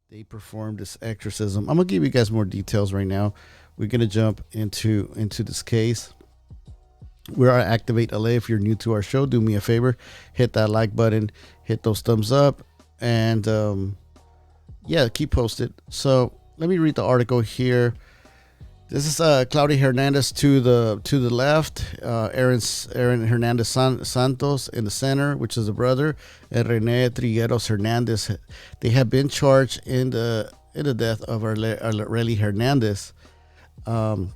they performed this exorcism. I'm gonna give you guys more details right now. We're gonna jump into this case. We're at Activate LA. If you're new to our show, do me a favor, hit that like button, hit those thumbs up, and yeah, keep posted. So let me read the article here. This is Claudia Hernandez to the left, Aaron Hernandez Santos in the center, which is the brother, and Rene Trigueros Hernandez. They have been charged in the death of Arely Hernandez. The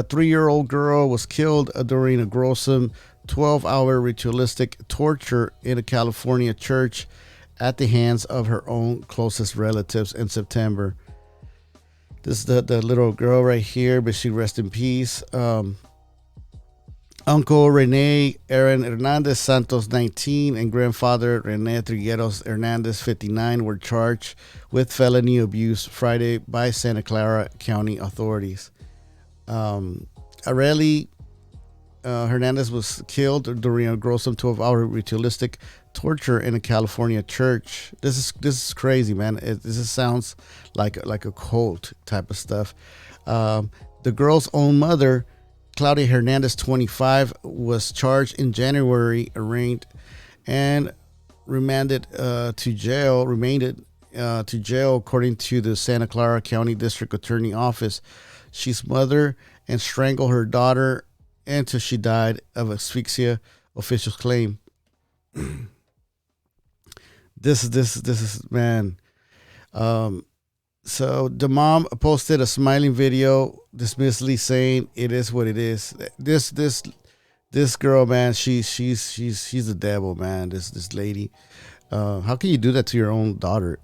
3-year-old girl was killed during a gruesome 12-hour ritualistic torture in a California church at the hands of her own closest relatives in September. This is the little girl right here, but she rest in peace. Uncle Rene Aaron Hernandez Santos, 19, and grandfather Rene Trigueros Hernandez, 59, were charged with felony abuse Friday by Santa Clara County authorities. Arely Hernandez was killed during a gruesome 12-hour ritualistic torture in a California church. This is crazy, man. This sounds like a cult type of stuff. The girl's own mother, Claudia Hernandez, 25, was charged in January, arraigned, and remanded to jail. According to the Santa Clara County District Attorney Office. She smothered and strangled her daughter until she died of asphyxia, officials claim. This is man. So the mom posted a smiling video, dismissively saying, "It is what it is." This girl, man, she's the devil, man. This lady. How can you do that to your own daughter?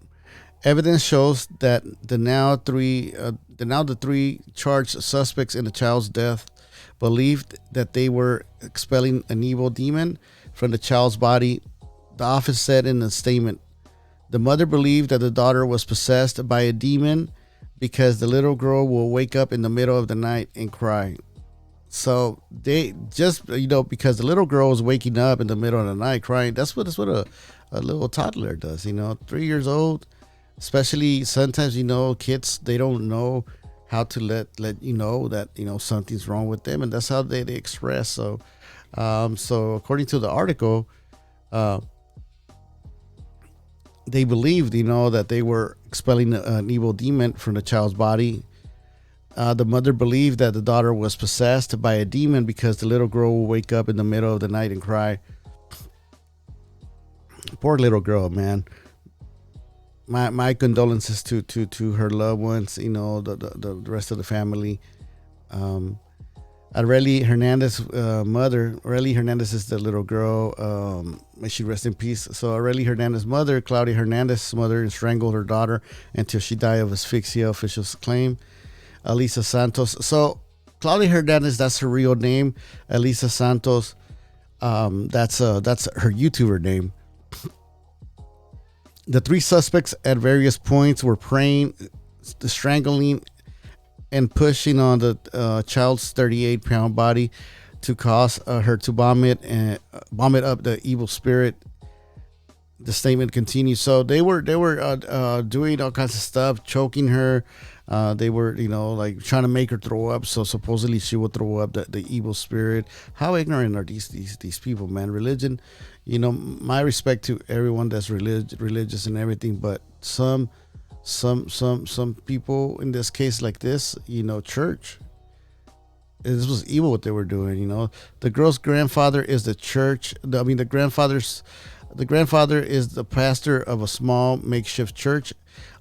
Evidence shows that the three charged suspects in the child's death believed that they were expelling an evil demon from the child's body. The office said in a statement, the mother believed that the daughter was possessed by a demon because the little girl will wake up in the middle of the night and cry. So they just, because the little girl was waking up in the middle of the night crying, that's what a little toddler does, 3 years old. Especially sometimes, kids, they don't know how to let you know that, something's wrong with them. And that's how they express. So according to the article, they believed, that they were expelling an evil demon from the child's body. The mother believed that the daughter was possessed by a demon because the little girl will wake up in the middle of the night and cry. Poor little girl, man. My condolences to her loved ones, the rest of the family. Arely Hernandez mother, Arely Hernandez is the little girl. May she rest in peace. So Arely Hernandez mother, Claudia Hernandez smothered and strangled her daughter until she died of asphyxia, officials claim. Elisaa Santos. So Claudia Hernandez, that's her real name. Elisaa Santos, that's her YouTuber name. The three suspects at various points were praying, strangling, and pushing on the child's 38-pound body to cause her to vomit up the evil spirit. The statement continues. So they were doing all kinds of stuff, choking her. They were, like trying to make her throw up. So supposedly she would throw up the evil spirit. How ignorant are these people, man? Religion, my respect to everyone that's religious and everything, but some people in this case like this, church. This was evil what they were doing. The girl's grandfather is the church. The grandfather is the pastor of a small makeshift church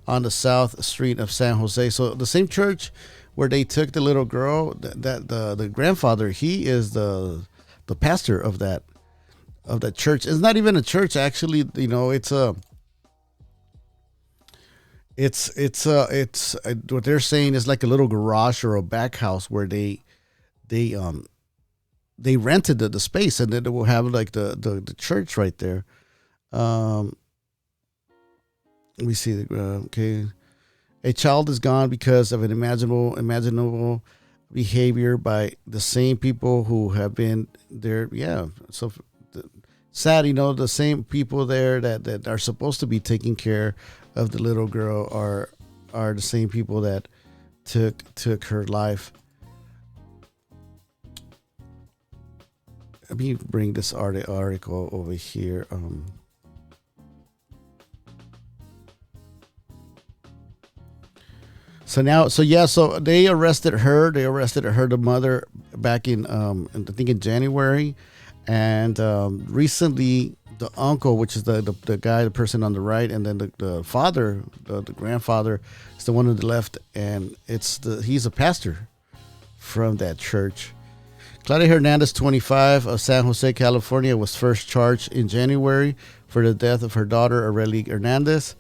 on the South Street of San Jose. So the same church where they took the little girl, that the grandfather, he is the pastor of that church. It's not even a church, actually. It's what they're saying is like a little garage or a back house where they rented the space, and then they will have like the church right there. Let me see. Okay, a child is gone because of an imaginable behavior by the same people who have been there. Yeah, so sad, the same people there that are supposed to be taking care of the little girl are the same people that took her life. Let me bring this article over here. So they arrested her. The mother, back in I think in January, and recently the uncle, which is the guy, the person on the right, and then the father, the grandfather, is the one on the left, and he's a pastor from that church. Claudia Hernandez, 25, of San Jose, California, was first charged in January for the death of her daughter, Elisaa Hernandez,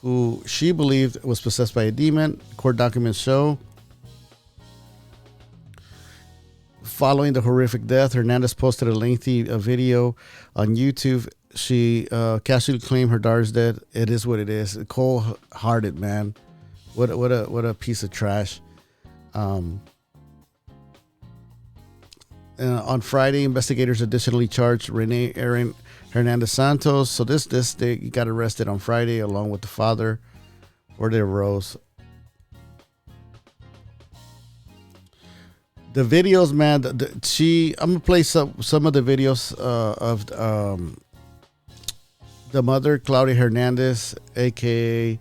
who she believed was possessed by a demon. Court documents show. Following the horrific death, Hernandez posted a lengthy video on YouTube. She casually claimed her daughter's dead. It is what it is. Cold-hearted, man. What a piece of trash. On Friday, investigators additionally charged Renee Aaron Hernandez Santos. So they got arrested on Friday along with the father for their roles. The videos, man. I'm gonna play some of the videos of the mother, Claudia Hernandez, aka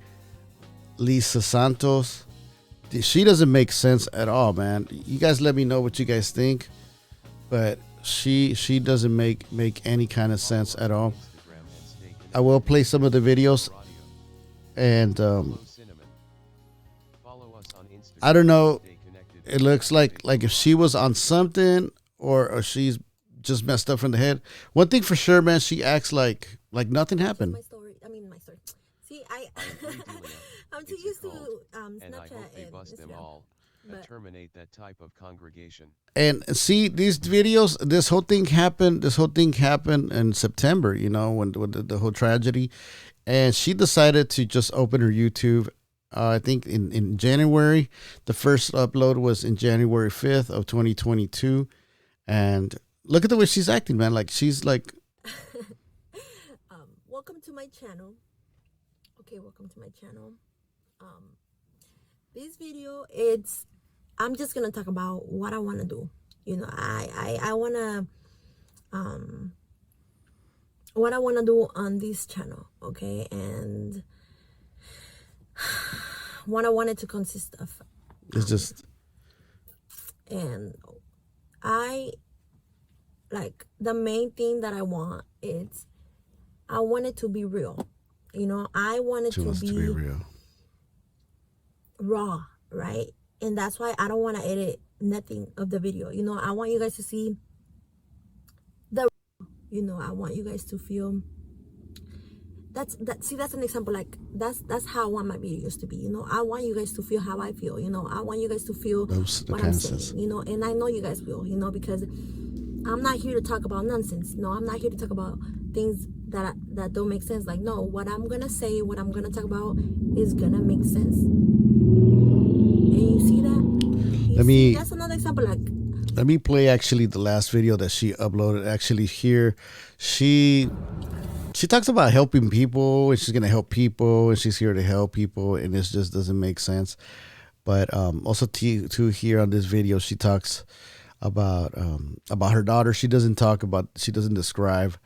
Elisaa Santos. She doesn't make sense at all, man. You guys let me know what you guys think. But she doesn't make any kind of sense at all. I will play some of the videos, and I don't know. It looks like if she was on something or she's just messed up from the head. One thing for sure, man, she acts like nothing happened. My story. See, I'm too used to Snapchat and I hope they bust them all. Terminate that type of congregation. And see these videos. This whole thing happened in September. When the whole tragedy, and she decided to just open her YouTube. I think in January. The first upload was in January 5th of 2022, and look at the way she's acting, man. Like she's like. Welcome to my channel. Okay, welcome to my channel. This video, I'm just gonna talk about what I want to do. I wanna what I want to do on this channel, okay, and what I want it to consist of. It's just, and the main thing that I want is I want it to be real. I want it to be real, raw, right? And that's why I don't want to edit nothing of the video. I want you guys to see I want you guys to feel that's an example. Like that's how I want my videos to be. I want you guys to feel how I feel. I want you guys to feel what I'm saying. And I know you guys will. Because I'm not here to talk about nonsense. No, I'm not here to talk about things that don't make sense. Like, no, what I'm gonna say, what I'm gonna talk about is gonna make sense. And you see that? That's another example. Like, let me play actually the last video that she uploaded. Actually, here she talks about helping people, and she's gonna help people, and she's here to help people, and this just doesn't make sense. But also too here on this video, she talks about her daughter. She doesn't describe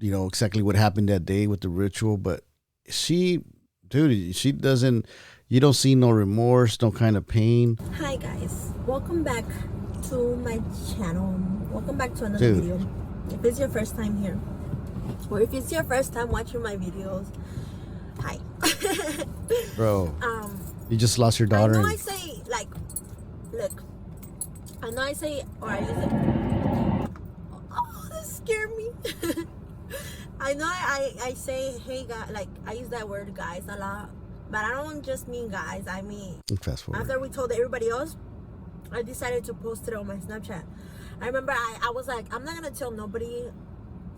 exactly what happened that day with the ritual, but she doesn't. You don't see no remorse, no kind of pain. Hi guys, welcome back to my channel. Welcome back to another video. If it's your first time here, or if it's your first time watching my videos, hi. Bro, you just lost your daughter. I know I say, like, look, I know I say, or I use it. Oh, that scared me. I know I say, hey guys, like I use that word guys a lot. But I don't just mean guys. I mean, fast forward. After we told everybody else, I decided to post it on my Snapchat. I remember I was like, I'm not going to tell nobody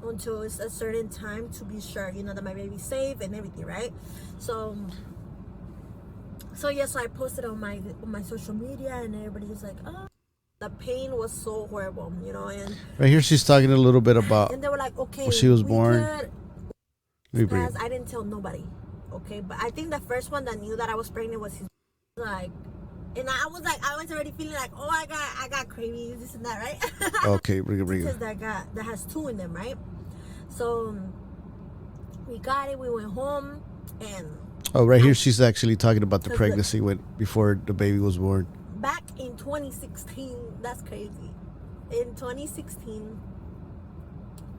until it's a certain time to be sure, that my baby's safe and everything, right? So yes, I posted on my social media, and everybody was like, oh. the pain was so horrible, you know. And right here, she's talking a little bit about and they were like, okay, when she was born. I didn't tell nobody, okay. But I think the first one that knew that I was pregnant was his, like, and I was already feeling like, oh, I got cravings, this and that, right? Okay, bring it. Because that has two in them, right? So we got it. We went home, and right here, she's actually talking about the pregnancy before the baby was born. Back in 2016, that's crazy. In 2016,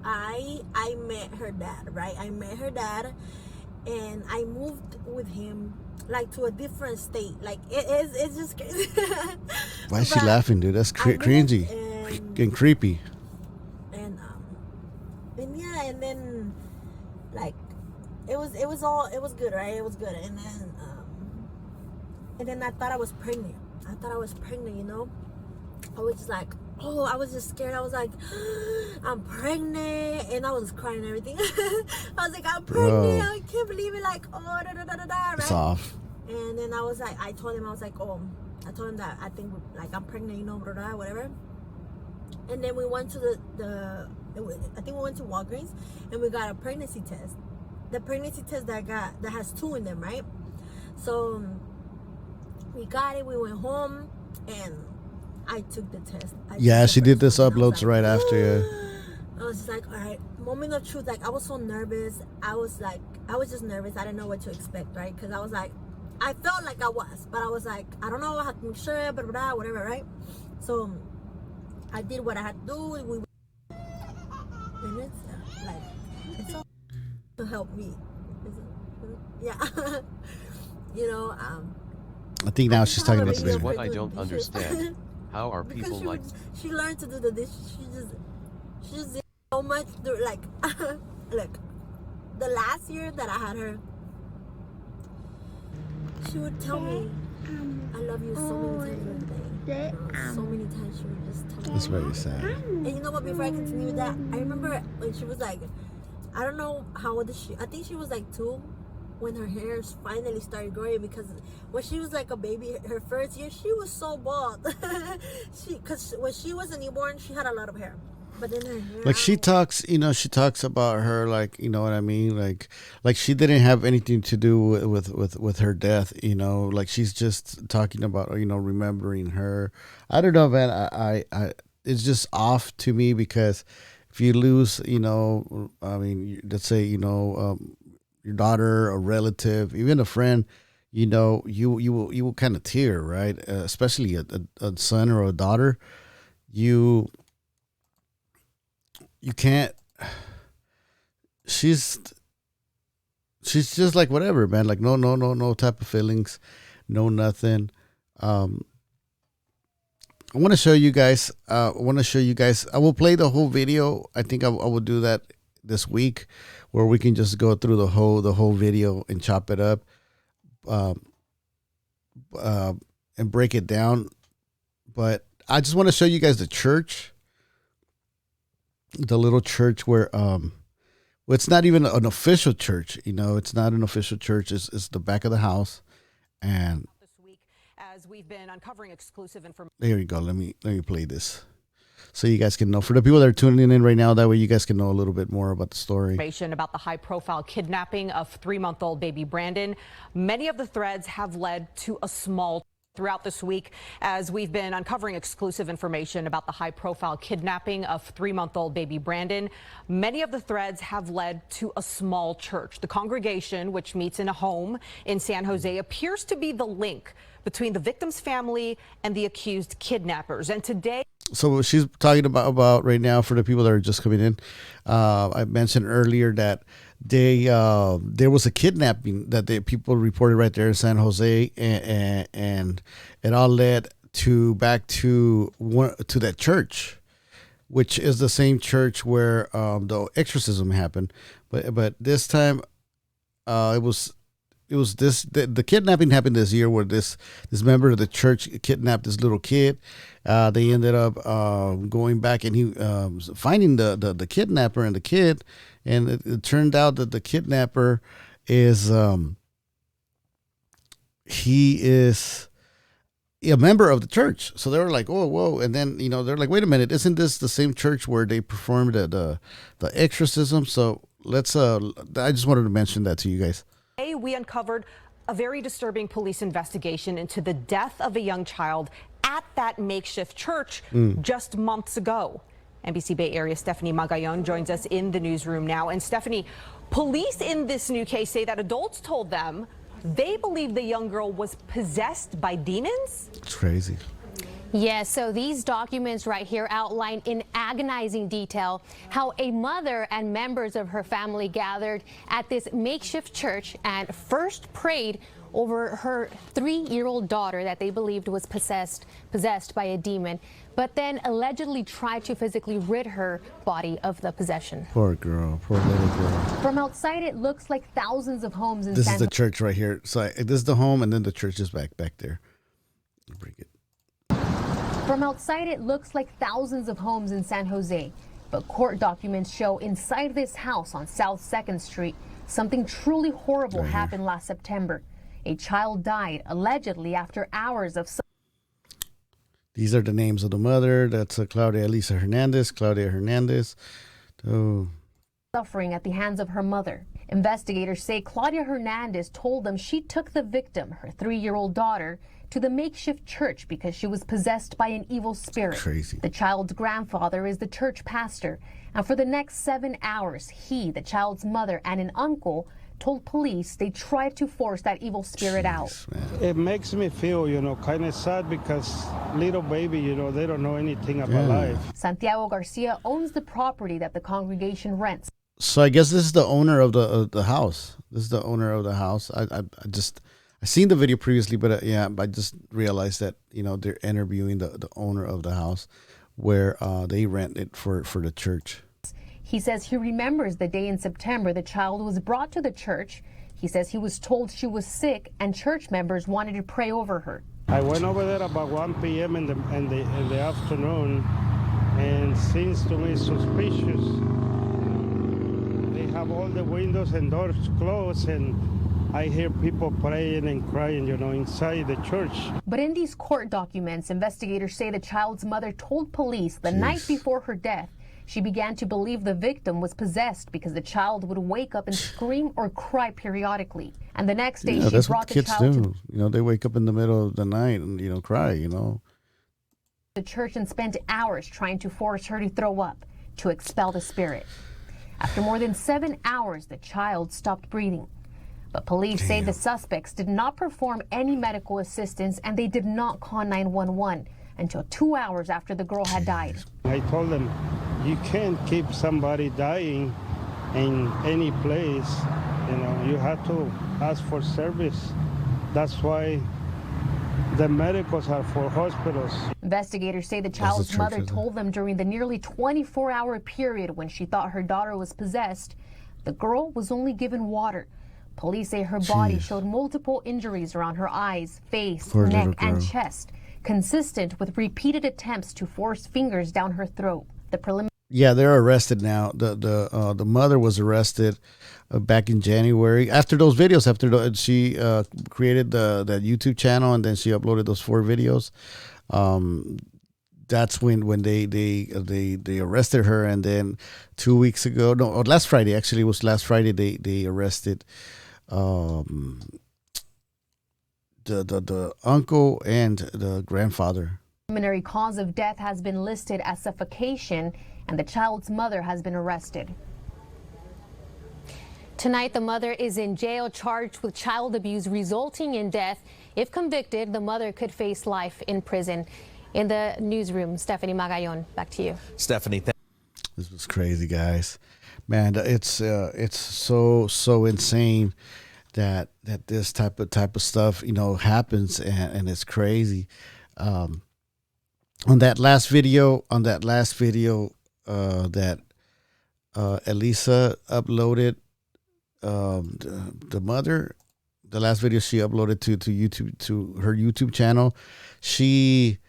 I met her dad, right? I met her dad, and I moved with him like to a different state. Like it's just crazy. Why is she laughing, dude? That's cringy and creepy. And yeah, and then like it was good, right? It was good, and then I thought I was pregnant. You know. I was just like, oh, I was just scared. I was like, I'm pregnant, and I was crying and everything. I was like, I'm pregnant. I can't believe it. Like, oh, da da da da da. Right? It's off. And then I was like, I told him that I think like I'm pregnant, you know, blah, blah, whatever. And then we went to I think we went to Walgreens, and we got a pregnancy test. The pregnancy test that has two in them, right? So we got it. We went home, and I took the test. She did this uploads right after. Yeah. I was just like, all right, moment of truth. Like, I was so nervous. I was just nervous. I didn't know what to expect, right? Because I was like, I felt like I was, but I was like, I don't know, I have to make sure, blah, blah, blah, whatever, right? So I did what I had to do. And it's like, it's all to help me. Yeah. You know, I think now she's talking about the baby. What I don't understand. How are people like? She learned to do the dishes. She just did so much. Like, look, the last year that I had her, she would tell me, "I love you" so many times a day. So many times she would just tell me. That's very sad. And you know what? Before I continue with that, I remember when she was like, I don't know how old is she. I think she was like 2. When her hair finally started growing, because when she was like a baby, her first year, she was so bald. Because when she was a newborn, she had a lot of hair, but then her hair. Like she talks about her, like, you know what I mean, like she didn't have anything to do with her death, you know, like she's just talking about, you know, remembering her. I don't know, man. I it's just off to me, because if you lose, you know, I mean, let's say, you know, your daughter, a relative, even a friend, you know, you will kind of tear, right? Especially a son or a daughter. You can't. She's just like whatever, man. Like no type of feelings, no nothing. I want to show you guys. I will play the whole video. I think I will do that this week, where we can just go through the whole video and chop it up, and break it down. But I just want to show you guys the church, the little church where well, it's not even an official church, you know. It's not an official church. It's the back of the house, and this week, as we've been uncovering exclusive information. There you go. Let me play this, so you guys can know. For the people that are tuning in right now, that way you guys can know a little bit more about the story. Information about the high-profile kidnapping of 3-month-old baby Brandon. Many of the threads have led to a small throughout this week, as we've been uncovering exclusive information about the high-profile kidnapping of 3-month-old baby Brandon. Many of the threads have led to a small church. The congregation, which meets in a home in San Jose, appears to be the link between the victim's family and the accused kidnappers. And today, so what she's talking about right now, for the people that are just coming in, I mentioned earlier that there was a kidnapping that people reported right there in San Jose, and it all led back to that church, which is the same church where the exorcism happened, but this time it was the kidnapping happened this year, where this member of the church kidnapped this little kid. They ended up going back, and he finding the kidnapper and the kid, and it turned out that the kidnapper is he is a member of the church. So they were like, oh, whoa. And then, they're like, wait a minute, isn't this the same church where they performed the exorcism? So let's, I just wanted to mention that to you guys. Today, we uncovered a very disturbing police investigation into the death of a young child at that makeshift church just months ago. NBC Bay Area Stephanie Magayon joins us in the newsroom now. And Stephanie, police in this new case say that adults told them they believe the young girl was possessed by demons. It's crazy. Yes, so these documents right here outline in agonizing detail how a mother and members of her family gathered at this makeshift church and first prayed over her 3-year-old daughter that they believed was possessed by a demon, but then allegedly tried to physically rid her body of the possession. Poor girl, poor little girl. From outside, it looks like thousands of homes in This is the church right here. So this is the home, and then the church is back there. Bring it. From outside, it looks like thousands of homes in San Jose, but court documents show inside this house on South 2nd Street, something truly horrible happened last September. A child died, allegedly after hours of... These are the names of the mother. That's Elisaa Hernandez. Claudia Hernandez. Oh. Suffering at the hands of her mother. Investigators say Claudia Hernandez told them she took the victim, her 3-year-old daughter, to the makeshift church because she was possessed by an evil spirit. Crazy. The child's grandfather is the church pastor, and for the next 7 hours, he, the child's mother, and an uncle told police they tried to force that evil spirit out. Man. It makes me feel, kind of sad because little baby, they don't know anything about life. Santiago Garcia owns the property that the congregation rents. So I guess this is the owner of the house. This is the owner of the house. I seen the video previously, but I just realized that they're interviewing the owner of the house where they rent it for the church. He says he remembers the day in September the child was brought to the church. He says he was told she was sick and church members wanted to pray over her. I went over there about 1 p.m. in the afternoon, and seems to me suspicious. They have all the windows and doors closed, and I hear people praying and crying, inside the church. But in these court documents, investigators say the child's mother told police the night before her death she began to believe the victim was possessed because the child would wake up and scream or cry periodically. And the next day she brought the child to... they wake up in the middle of the night and, cry, the church and spent hours trying to force her to throw up, to expel the spirit. After more than 7 hours, the child stopped breathing. But police say the suspects did not perform any medical assistance and they did not call 911 until 2 hours after the girl had died. I told them, you can't keep somebody dying in any place. You have to ask for service. That's why the medicals are for hospitals. Investigators say the child's mother told them during the nearly 24-hour period when she thought her daughter was possessed, the girl was only given water. Police say her body showed multiple injuries around her eyes, face, neck, and chest, consistent with repeated attempts to force fingers down her throat. They're arrested now. The mother was arrested back in January after those videos. She created that YouTube channel and then she uploaded those 4 videos. That's when they arrested her, and then 2 weeks ago, last Friday actually, it was last Friday they arrested the uncle and the grandfather. The preliminary cause of death has been listed as suffocation, and the child's mother has been arrested. Tonight, the mother is in jail charged with child abuse resulting in death. If convicted, the mother could face life in prison. In the newsroom, Stephanie Magayon, back to you. Stephanie, this was crazy, guys. Man, it's so insane that this type of stuff happens, and it's crazy. On that last video that Elisaa uploaded, the mother, the last video she uploaded to YouTube, to her YouTube channel, she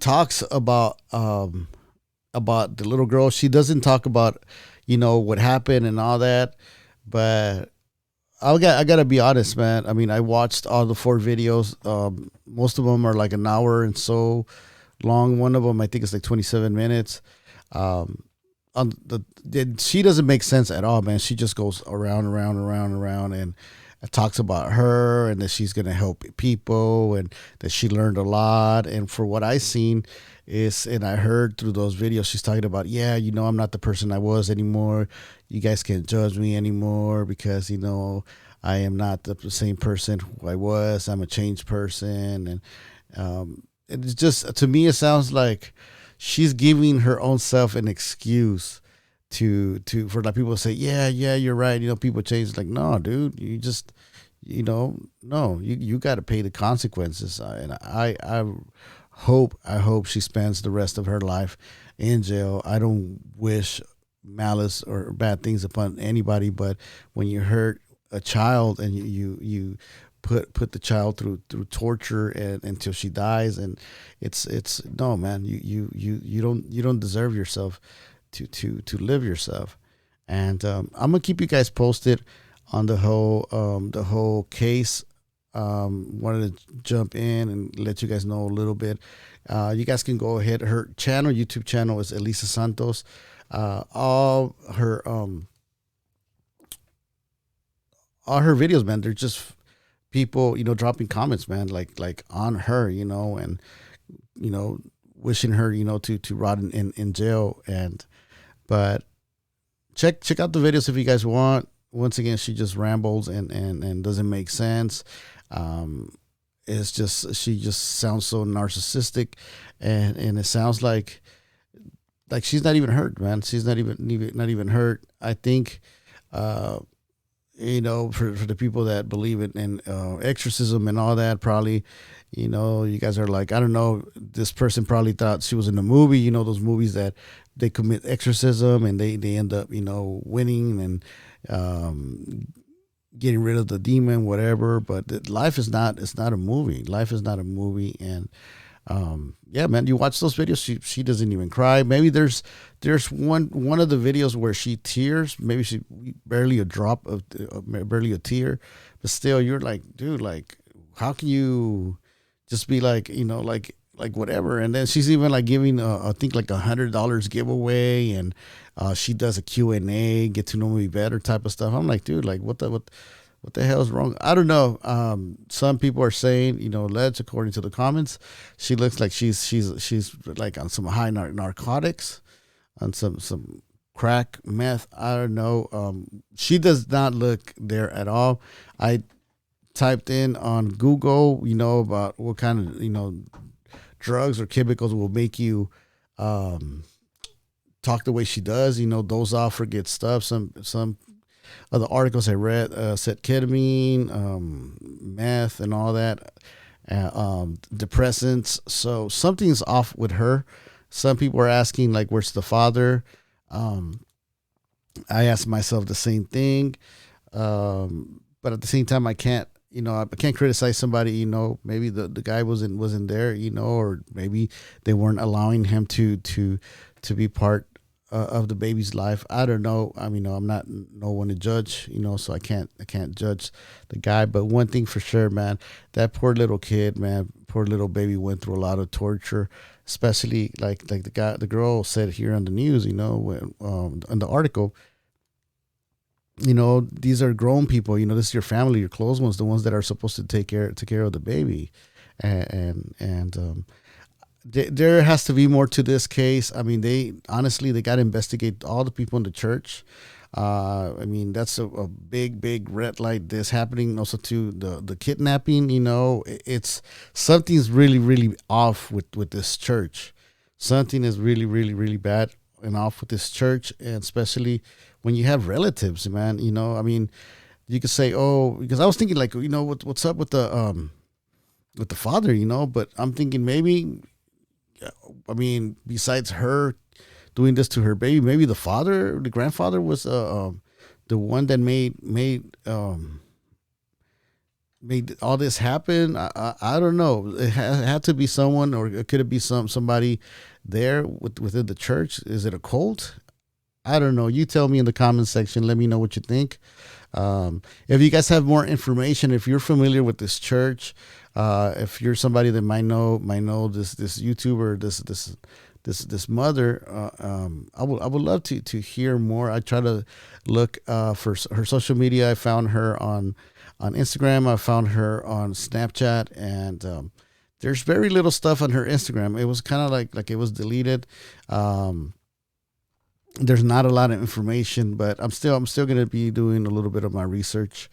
talks about the little girl. She doesn't talk about what happened and all that, but I gotta be honest, man. I mean, I watched all the 4 videos. Most of them are like an hour and so long. One of them, I think, is like 27 minutes. She doesn't make sense at all, man. She just goes around, and talks about her and that she's gonna help people and that she learned a lot. And for what I seen and I heard through those videos, she's talking about, yeah, I'm not the person I was anymore. You guys can't judge me anymore because I am not the same person who I was. I'm a changed person, and it's just, to me, it sounds like she's giving her own self an excuse for like people to say, yeah, you're right. People change. Like, no, dude, you just, no, you got to pay the consequences. And I hope she spends the rest of her life in jail. I don't wish malice or bad things upon anybody, but when you hurt a child and you put the child through torture and until she dies, and it's no, man, you don't deserve yourself to live yourself. And I'm gonna keep you guys posted on the whole case. Wanted to jump in and let you guys know a little bit. You guys can go ahead. Her YouTube channel is Elisaa Santos. All her videos, man, they're just people, dropping comments, man, like on her, and wishing her, to rot in jail. But check out the videos if you guys want. Once again, she just rambles and doesn't make sense. It's just, she just sounds so narcissistic, and it sounds like she's not even hurt, man. She's not even hurt. I think, for the people that believe in exorcism and all that, probably, you guys are like, I don't know, this person probably thought she was in a movie, those movies that they commit exorcism and they end up, winning and getting rid of the demon, whatever. But life is not, it's not a movie. Life is not a movie. And yeah, man, you watch those videos, she doesn't even cry. Maybe there's one of the videos where she tears, maybe she barely a drop of barely a tear, but still, you're like, dude, like, how can you just be like, like whatever. And then she's even like giving I think like $100 giveaway, and she does a Q&A, get to know me better type of stuff. I'm like, dude, like what the hell is wrong? I don't know. Some people are saying, Ledge, according to the comments, she looks like she's like on some high narcotics, on some crack, meth. I don't know. She does not look there at all. I typed in on Google, about what kind of, drugs or chemicals will make you talk the way she does, doze off, forget stuff. Some other articles I read said ketamine, meth, and all that, depressants. So something's off with her. Some people are asking, like, where's the father? I asked myself the same thing, but at the same time, I can't criticize somebody. Maybe the guy wasn't there, or maybe they weren't allowing him to be part of the baby's life. I don't know. I mean, I'm not no one to judge, so I can't judge the guy. But one thing for sure, man, that poor little kid, man, poor little baby went through a lot of torture, especially like the girl said here on the news, when on the article. These are grown people. This is your family, your close ones, the ones that are supposed to take care of the baby, and there has to be more to this case. I mean, they got to investigate all the people in the church. I mean, that's a big red light. This happening also to the kidnapping. It's something's really off with this church. Something is really bad and off with this church, and especially when you have relatives, man. I mean, you could say, oh, because I was thinking like, what's up with the father, but I'm thinking maybe, I mean, besides her doing this to her baby, maybe the grandfather was the one that made all this happen. I don't know. It had to be someone, or could it be somebody there within the church? Is it a cult? I don't know. You tell me in the comment section. Let me know what you think. If you guys have more information, if you're familiar with this church, if you're somebody that might know this YouTuber, this mother, I would love to hear more. I try to look for her social media. I found her on Instagram. I found her on Snapchat, and there's very little stuff on her Instagram. It was kind of like it was deleted. There's not a lot of information, but I'm still going to be doing a little bit of my research.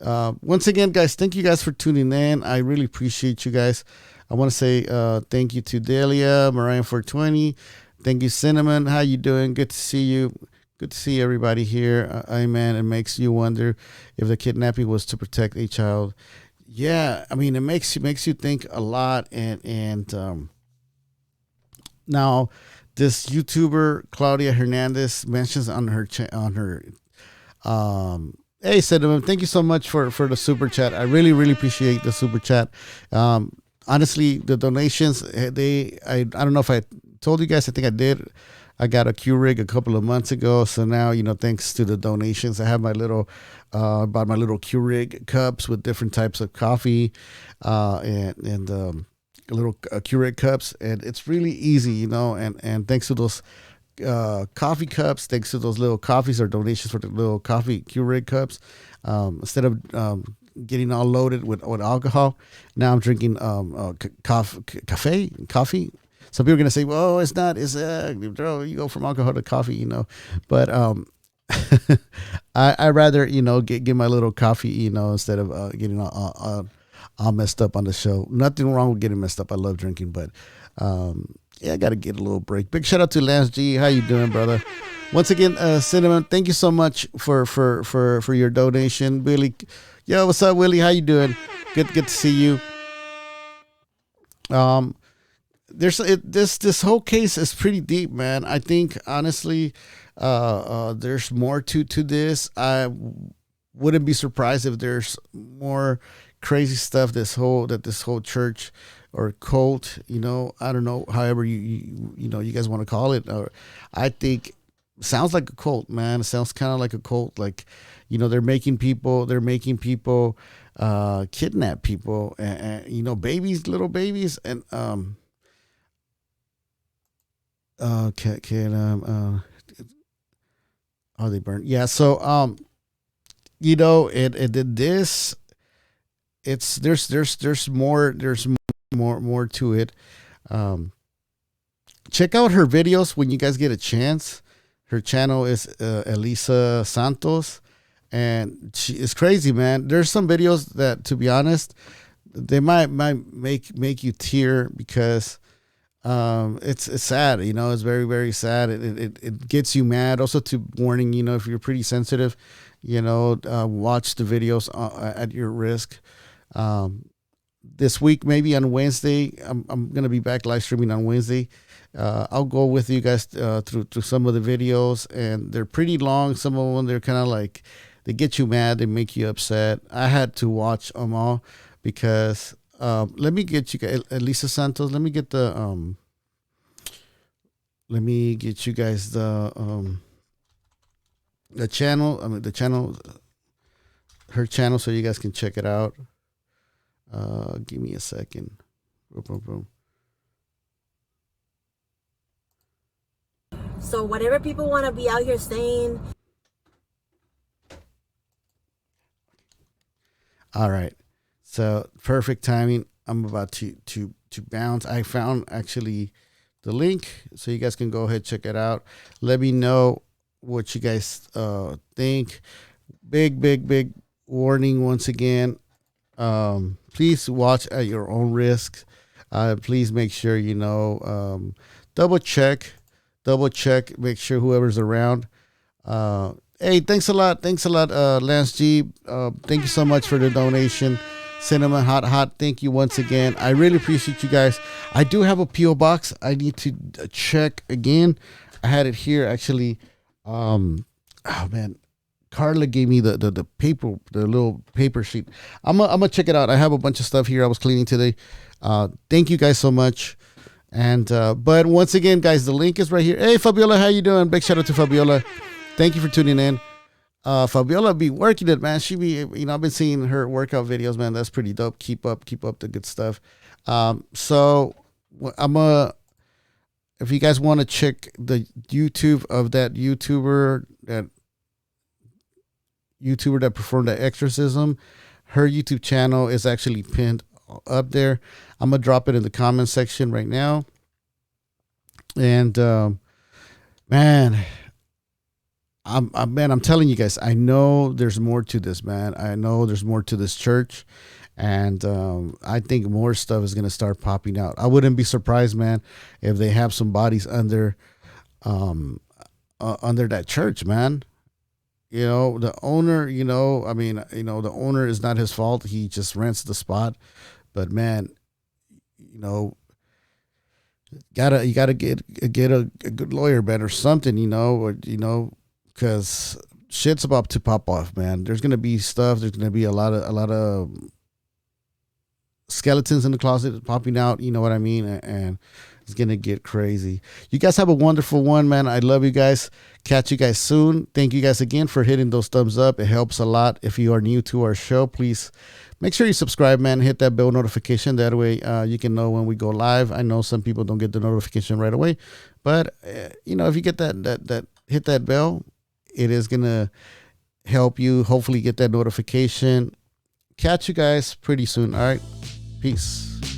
Once again, guys, thank you guys for tuning in. I really appreciate you guys. I want to say thank you to Delia, Mariah 420. Thank you, Cinnamon. How you doing? Good to see you. Good to see everybody here. Amen. It makes you wonder if the kidnapping was to protect a child. Yeah, I mean, it makes you think a lot. And now, this YouTuber Claudia Hernandez mentions on her hey, Cinnamon, thank you so much for the super chat. I really appreciate the super chat. Honestly, the donations, I don't know if I told you guys. I think I did. I got a Keurig a couple of months ago, so now, thanks to the donations, I have my little bought my little Keurig cups with different types of coffee, and little Keurig cups, and it's really easy, and thanks to those coffee cups, thanks to those little coffees or donations for the little coffee Keurig cups, instead of getting all loaded with alcohol, now I'm drinking coffee. Some people are gonna say, "Well, it's not. It's you go from alcohol to coffee, But I rather get my little coffee, instead of getting all messed up on the show. Nothing wrong with getting messed up. I love drinking, but yeah, I gotta get a little break. Big shout out to Lance G. How you doing, brother? Once again, Cinnamon, thank you so much for your donation. Willie, yo, what's up, Willie? How you doing? Good to see you. This whole case is pretty deep, man. I think honestly, there's more to this. I wouldn't be surprised if there's more crazy stuff. This whole church or cult, I don't know, however you guys want to call it. Or I think sounds like a cult, man. It sounds kind of like a cult. Like, they're making people kidnap people, and babies, little babies, and oh, they burned. Yeah. So, it did this. There's more to it. Check out her videos when you guys get a chance. Her channel is Elisaa Santos, and she is crazy, man. There's some videos that, to be honest, they might make you tear, because it's sad. It's very, very sad. It gets you mad. Also, to warning, if you're pretty sensitive, watch the videos at your risk. This week, maybe on Wednesday, I'm gonna be back live streaming on Wednesday. I'll go with you guys through some of the videos, and they're pretty long. Some of them, they're kind of like, they get you mad, they make you upset. I had to watch them all, because let me get you guys, Elisaa Santos. Let me get you guys the channel. Her channel, so you guys can check it out. Give me a second. Boom. So whatever people want to be out here saying. All right. So perfect timing. I'm about to bounce. I found actually the link, so you guys can go ahead, check it out. Let me know what you guys think. Big warning once again. Please watch at your own risk. Please make sure double check, make sure whoever's around. Hey, thanks a lot, Lance G. Thank you so much for the donation. Cinnamon hot, thank you once again. I really appreciate you guys. I do have a PO box. I need to check again. I had it here actually. Oh man, Carla gave me the paper, the little paper sheet. I'm gonna check it out. I have a bunch of stuff here I was cleaning today. Thank you guys so much. And but once again, guys, the link is right here. Hey, Fabiola, how you doing? Big shout out to Fabiola. Thank you for tuning in. Fabiola be working it, man. She be, I've been seeing her workout videos, man. That's pretty dope. Keep up the good stuff. So if you guys want to check the YouTube of that YouTuber that performed the exorcism, her YouTube channel is actually pinned up there. I'm gonna drop it in the comment section right now. And man, I'm telling you guys, I know there's more to this, man. I know there's more to this church, and I think more stuff is gonna start popping out. I wouldn't be surprised, man, if they have some bodies under that church, man. The owner, the owner is not his fault. He just rents the spot, but man, you gotta get a good lawyer, man, or something, because shit's about to pop off, man. There's gonna be stuff. There's gonna be a lot of skeletons in the closet popping out. You know what I mean? And it's gonna get crazy. You guys have a wonderful one, man. I love you guys. Catch you guys soon. Thank you guys again for hitting those thumbs up. It helps a lot. If you are new to our show, please make sure you subscribe, man. Hit that bell notification. That way you can know when we go live. I know some people don't get the notification right away, but if you get that hit that bell, it is gonna help you hopefully get that notification. Catch you guys pretty soon. All right, peace.